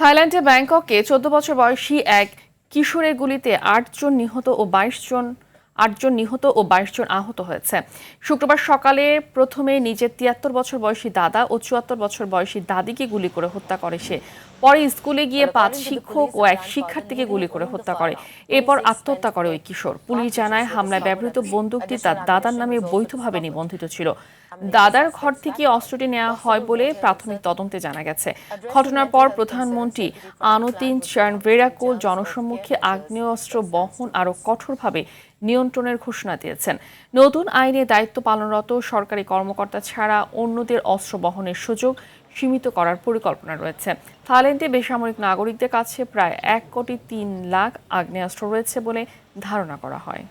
থাইল্যান্ডে ব্যাংককে ১৪ বছর বয়সী এক কিশোরের গুলিতে ৮জন নিহত ও ২২ জন আহত হয়েছে। শুক্রবার সকালে প্রথমে নিজের ৭৩ বছর বয়সী দাদা ও ৭৪ বছর বয়সী দাদিকে গুলি করে হত্যা করে সে। পরে স্কুলে গিয়ে ৫ শিক্ষক ও এক শিক্ষার্থীকে গুলি করে হত্যা করে। এরপর আত্মহত্যা করে ওই কিশোর। পুলিশ জানায়, হামলায় ব্যবহৃত বন্দুকটি তার দাদার নামে বৈধভাবে নিবন্ধিত ছিল। দাদার ঘর থেকে অস্ত্রটি নেওয়া হয় বলে প্রাথমিক তদন্তে জানা গেছে। ঘটনার পর প্রধানমন্ত্রী আনুতিন চার্নবেরাকোল জনসম্মুখে আগ্নেয়াস্ত্র বহন আরও কঠোরভাবে নিয়ন্ত্রণের ঘোষণা দিয়েছেন। নতুন আইনে দায়িত্ব পালনরত সরকারি কর্মকর্তা ছাড়া অন্যদের অস্ত্র বহনের সুযোগ সীমিত করার পরিকল্পনা রয়েছে। থাইল্যান্ডে বেসামরিক নাগরিকদের কাছে প্রায় ১.৩ কোটি আগ্নেয়াস্ত্র রয়েছে বলে ধারণা করা হয়।